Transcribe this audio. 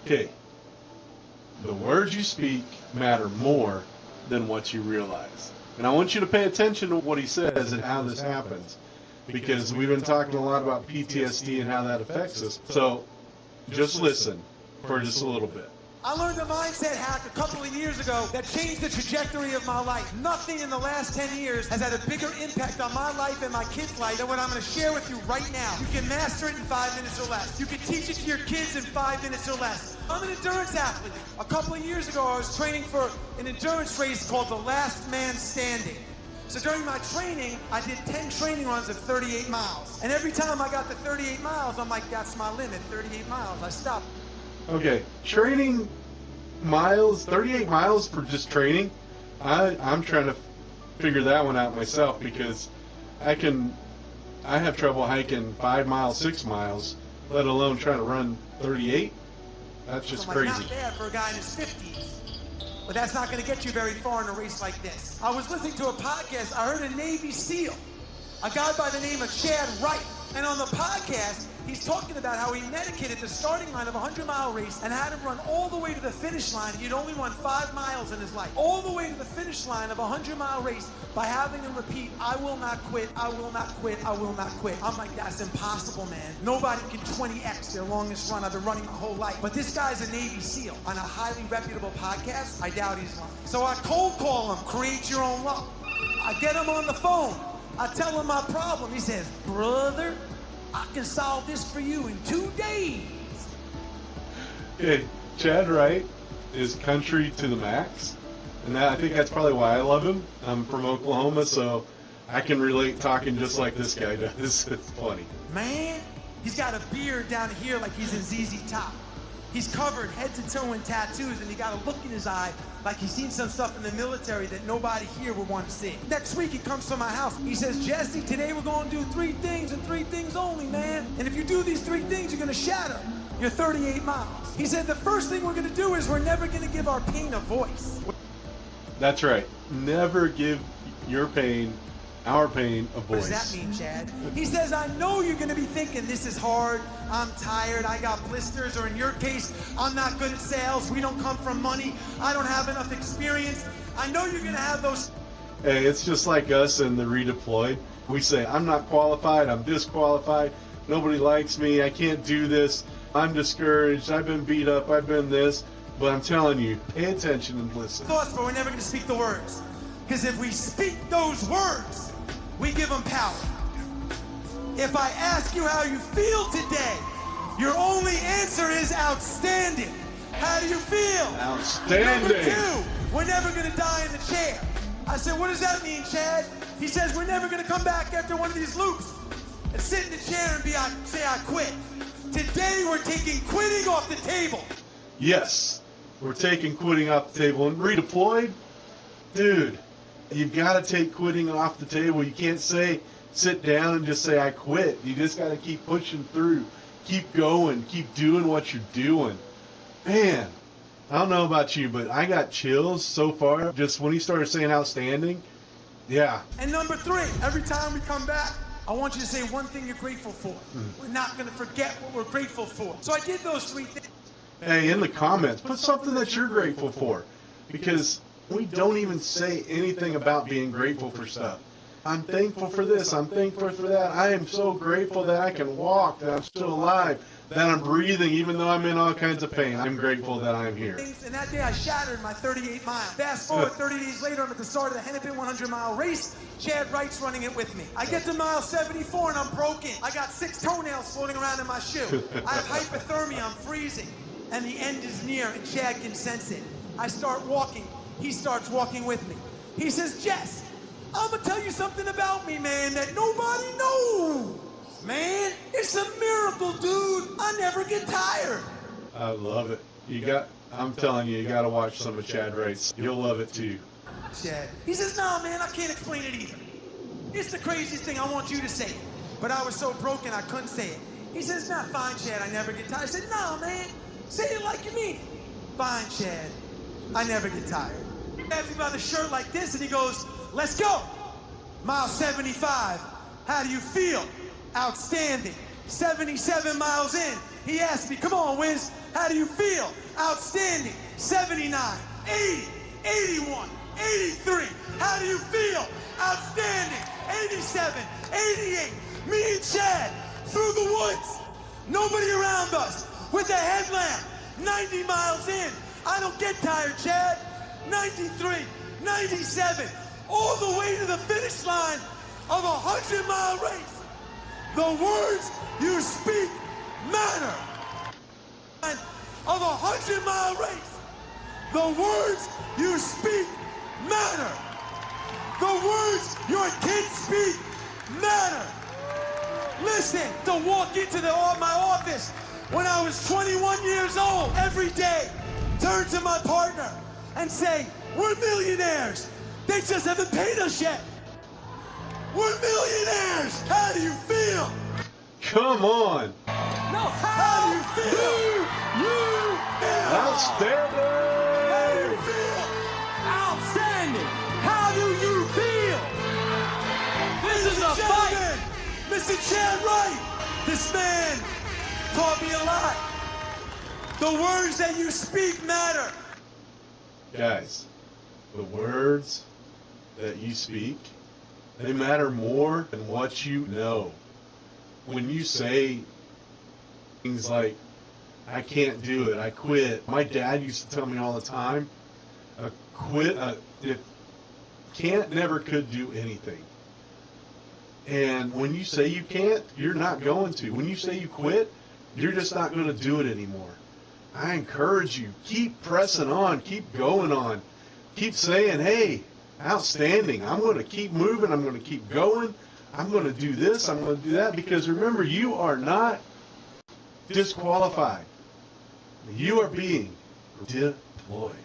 Okay, the words you speak matter more than what you realize. And I want you to pay attention to what he says and how this happens, because we've been talking a lot about PTSD and how that affects us. So just listen for just a little bit. I learned a mindset hack a couple of years ago that changed the trajectory of my life. Nothing in the last 10 years has had a bigger impact on my life and my kids' life than what I'm going to share with you right now. You can master it in 5 minutes or less. You can teach it to your kids in 5 minutes or less. I'm an endurance athlete. A couple of years ago, I was training for an endurance race called the Last Man Standing. So during my training, I did 10 training runs of 38 miles. And every time I got to 38 miles, I'm like, that's my limit, 38 miles. I stopped. Okay, training miles, 38 miles for just training. I'm trying to figure that one out myself, because I have trouble hiking 5 miles, 6 miles, let alone trying to run 38. That's just crazy. Not bad for a guy in his 50s. But that's not going to get you very far in a race like this. I was listening to a podcast. I heard a Navy SEAL, a guy by the name of Chad Wright. And on the podcast, he's talking about how he medicated the starting line of a 100-mile race and had him run all the way to the finish line. He'd only run 5 miles in his life. All the way to the finish line of a 100-mile race by having him repeat, I will not quit, I will not quit, I will not quit. I'm like, that's impossible, man. Nobody can 20X their longest run. I've been running my whole life. But this guy's a Navy SEAL on a highly reputable podcast. I doubt he's lying. So I cold call him, create your own luck. I get him on the phone. I tell him my problem. He says, brother, I can solve this for you in 2 days. Okay, Chad Wright is country to the max. And I think that's probably why I love him. I'm from Oklahoma, so I can relate talking just like this guy does. It's funny. Man, he's got a beard down here like he's in ZZ Top. He's covered head to toe in tattoos, and he got a look in his eye like he's seen some stuff in the military that nobody here would want to see. Next week, he comes to my house. He says, Jesse, today we're going to do 3 things and 3 things only, man. And if you do these 3 things, you're going to shatter your 38 miles. He said, the first thing we're going to do is we're never going to give our pain a voice. That's right. Never give your pain, our pain, a voice. What does that mean, Chad? He says, I know you're going to be thinking, this is hard, I'm tired, I got blisters, or in your case, I'm not good at sales, we don't come from money, I don't have enough experience. I know you're going to have those. Hey, it's just like us in the Redeployed. We say, I'm not qualified, I'm disqualified, nobody likes me, I can't do this, I'm discouraged, I've been beat up, I've been this. But I'm telling you, pay attention and listen. Thoughts, but we're never going to speak the words. Because if we speak those words, we give them power. If I ask you how you feel today, your only answer is outstanding. How do you feel? Outstanding. Number 2, we're never going to die in the chair. I said, what does that mean, Chad? He says, we're never going to come back after one of these loops and sit in the chair and say I quit. Today, we're taking quitting off the table. Yes, we're taking quitting off the table. And Redeployed, dude, you've got to take quitting off the table. You can't sit down and just say, I quit. You just got to keep pushing through. Keep going. Keep doing what you're doing. Man, I don't know about you, but I got chills so far. Just when he started saying outstanding, yeah. And number 3, every time we come back, I want you to say one thing you're grateful for. We're not going to forget what we're grateful for. So I did those 3 things. Hey, in the comments, put something that you're grateful for, because we don't even say anything about being grateful for stuff. I'm thankful for this, I'm thankful for that. I am so grateful that I can walk, that I'm still alive, that I'm breathing even though I'm in all kinds of pain. I'm grateful that I'm here. And that day I shattered my 38 miles. Fast forward 30 days later, I'm at the start of the Hennepin 100-mile race. Chad Wright's running it with me. I get to mile 74 and I'm broken. I got 6 toenails floating around in my shoe. I have hypothermia, I'm freezing. And the end is near, and Chad can sense it. I start walking. He starts walking with me. He says, Jess, I'm going to tell you something about me, man, that nobody knows. Man, it's a miracle, dude. I never get tired. I love it. I'm telling you, you got to watch some of Chad Wright's. You'll love it too. Chad. He says, no, man, I can't explain it either. It's the craziest thing. I want you to say it. But I was so broken, I couldn't say it. He says, nah, fine, Chad, I never get tired. I said, no, man. Say it like you mean it. Fine, Chad. I never get tired. He grabs me by the shirt like this, and he goes, let's go. Mile 75. How do you feel? Outstanding. 77 miles in, he asked me, come on, Wiz, how do you feel? Outstanding. 79, 80, 81, 83. How do you feel? Outstanding. 87, 88. Me and Chad through the woods. Nobody around us with a headlamp. 90 miles in. I don't get tired, Chad. 93, 97. All the way to the finish line of a 100-mile race. The words you speak matter. Of a 100-mile race. The words you speak matter. The words your kids speak matter. Listen, to walk into my office when I was 21 years old every day, turn to my partner and say, we're millionaires. They just haven't paid us yet. We're millionaires. How do you feel? Come on. No, how do you feel? Outstanding. How do you feel? Outstanding. How do you feel? This is a fight. Mr. Chad Wright. This man taught me a lot. The words that you speak matter. Guys, the words that you speak, they matter more than what you know. When you say things like, I can't do it, I quit. My dad used to tell me all the time, never could do anything. And when you say you can't, you're not going to. When you say you quit, you're just not going to do it anymore. I encourage you, keep pressing on, keep going on. Keep saying, hey, outstanding. I'm going to keep moving. I'm going to keep going. I'm going to do this. I'm going to do that. Because remember, you are not disqualified. You are being deployed.